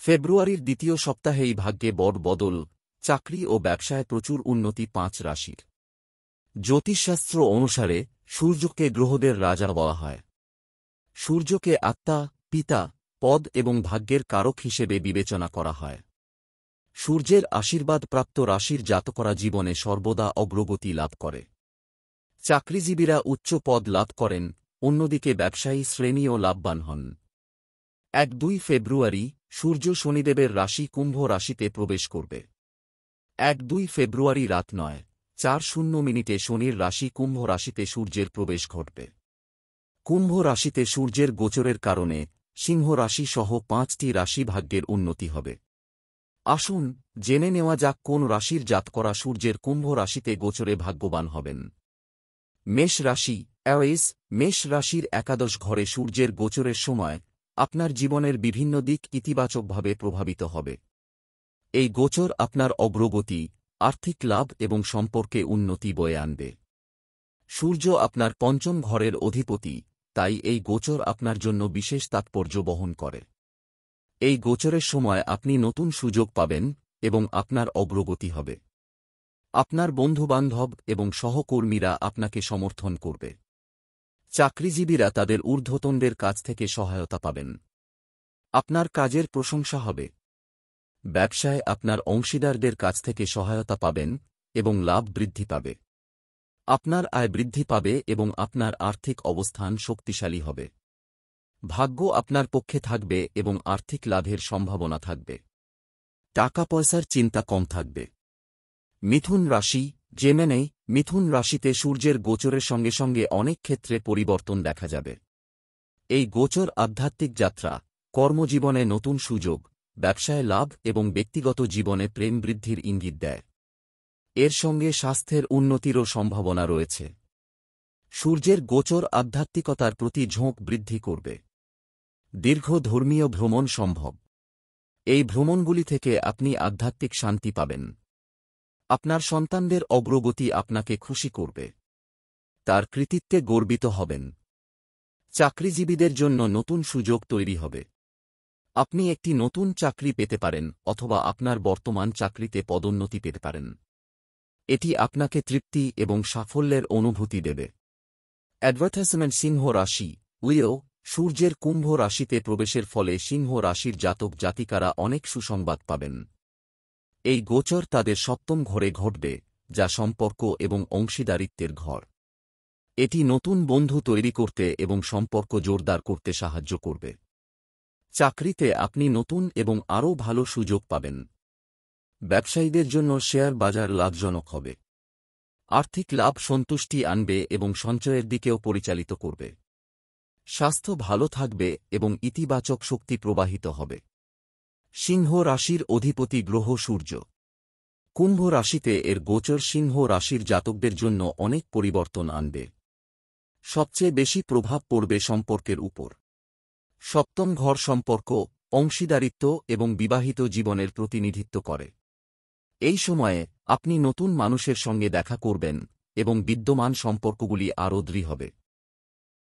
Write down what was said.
ফেব্রুয়ারির দ্বিতীয় সপ্তাহেই ভাগ্যে বড় বদল, চাকরি ও ব্যবসায় প্রচুর উন্নতি। 5 রাশির জ্যোতিষশাস্ত্র অনুসারে সূর্যকে গ্রহদের রাজা বলা হয়। সূর্যকে আত্মা, পিতা, পদ এবং ভাগ্যের কারক হিসেবে বিবেচনা করা হয়। সূর্যের আশীর্বাদপ্রাপ্ত রাশির জাতকরা জীবনে সর্বদা অগ্রগতি লাভ করে। চাকরিজীবীরা উচ্চ পদ লাভ করেন, অন্যদিকে ব্যবসায়ী শ্রেণীও লাভবান হন। 1-2 ফেব্রুয়ারি সূর্য শনিদেবের রাশি কুম্ভ রাশিতে প্রবেশ করবে। 1-2 ফেব্রুয়ারি রাত 9:04 শনির রাশি কুম্ভ রাশিতে সূর্যের প্রবেশ ঘটবে। কুম্ভ রাশিতে সূর্যের গোচরের কারণে সিংহ রাশি সহ 5টি রাশি ভাগ্যের উন্নতি হবে। আসুন জেনে নেওয়া যাক কোন রাশির জাতকরা সূর্যের কুম্ভ রাশিতে গোচরে ভাগ্যবান হবেন। মেষ রাশি অ্যাওয়েস। মেষ রাশির একাদশ ঘরে সূর্যের গোচরের সময় আপনার জীবনের বিভিন্ন দিক ইতিবাচকভাবে প্রভাবিত হবে। এই গোচর আপনার অগ্রগতি, আর্থিক লাভ এবং সম্পর্কে উন্নতি বয়ে আনবে। সূর্য আপনার পঞ্চম ঘরের অধিপতি, তাই এই গোচর আপনার জন্য বিশেষ তাৎপর্য বহন করে। এই গোচরের সময় আপনি নতুন সুযোগ পাবেন এবং আপনার অগ্রগতি হবে। আপনার বন্ধুবান্ধব এবং সহকর্মীরা আপনাকে সমর্থন করবে। চাকরিজীবীরা তাদের ঊর্ধ্বতনদের কাছ থেকে সহায়তা পাবেন। আপনার কাজের প্রশংসা হবে। ব্যবসায় আপনার অংশীদারদের কাছ থেকে সহায়তা পাবেন এবং লাভ বৃদ্ধি পাবে। আপনার আয় বৃদ্ধি পাবে এবং আপনার আর্থিক অবস্থান শক্তিশালী হবে। ভাগ্য আপনার পক্ষে থাকবে এবং আর্থিক লাভের সম্ভাবনা থাকবে। টাকা পয়সার চিন্তা কম থাকবে। মিথুন রাশি জেমেনাই। মিথুন রাশিতে সূর্যের গোচরের সঙ্গে সঙ্গে অনেক ক্ষেত্রে পরিবর্তন দেখা যাবে। এই গোচর আধ্যাত্মিক যাত্রা, কর্মজীবনে নতুন সুযোগ, ব্যবসায় লাভ এবং ব্যক্তিগত জীবনে প্রেম বৃদ্ধির ইঙ্গিত দেয়। এর সঙ্গে স্বাস্থ্যের উন্নতিরও সম্ভাবনা রয়েছে। সূর্যের গোচর আধ্যাত্মিকতার প্রতি ঝোঁক বৃদ্ধি করবে। দীর্ঘ ধর্মীয় ভ্রমণ সম্ভব। এই ভ্রমণগুলি থেকে আপনি আধ্যাত্মিক শান্তি পাবেন। আপনার সন্তানদের অগ্রগতি আপনাকে খুশি করবে। তার কৃতিত্বে গর্বিত হবেন। চাকরিজীবীদের জন্য নতুন সুযোগ তৈরি হবে। আপনি একটি নতুন চাকরি পেতে পারেন অথবা আপনার বর্তমান চাকরিতে পদোন্নতি পেতে পারেন। এটি আপনাকে তৃপ্তি এবং সাফল্যের অনুভূতি দেবে। অ্যাডভার্টাইজমেন্ট। সিংহ রাশি লিও। সূর্যের কুম্ভ রাশিতে প্রবেশের ফলে সিংহ রাশির জাতক জাতিকারা অনেক সুসংবাদ পাবেন। এই গোচর তাদের সপ্তম ঘরে ঘটবে, যা সম্পর্ক এবং অংশীদারিত্বের ঘর। এটি নতুন বন্ধু তৈরি করতে এবং সম্পর্ক জোরদার করতে সাহায্য করবে। চাকরিতে আপনি নতুন এবং আরও ভালো সুযোগ পাবেন। ব্যবসায়ীদের জন্য শেয়ার বাজার লাভজনক হবে। আর্থিক লাভ সন্তুষ্টি আনবে এবং সঞ্চয়ের দিকেও পরিচালিত করবে। স্বাস্থ্য ভালো থাকবে এবং ইতিবাচক শক্তি প্রবাহিত হবে। সিংহ রাশির অধিপতি গ্রহ সূর্য। কুম্ভ রাশিতে এর গোচর সিংহ রাশির জাতকদের জন্য অনেক পরিবর্তন আনবে। সবচেয়ে বেশি প্রভাব পড়বে সম্পর্কের উপর। সপ্তম ঘর সম্পর্ক, অংশীদারিত্ব এবং বিবাহিত জীবনের প্রতিনিধিত্ব করে। এই সময়ে আপনি নতুন মানুষের সঙ্গে দেখা করবেন এবং বিদ্যমান সম্পর্কগুলি আরও দৃঢ় হবে।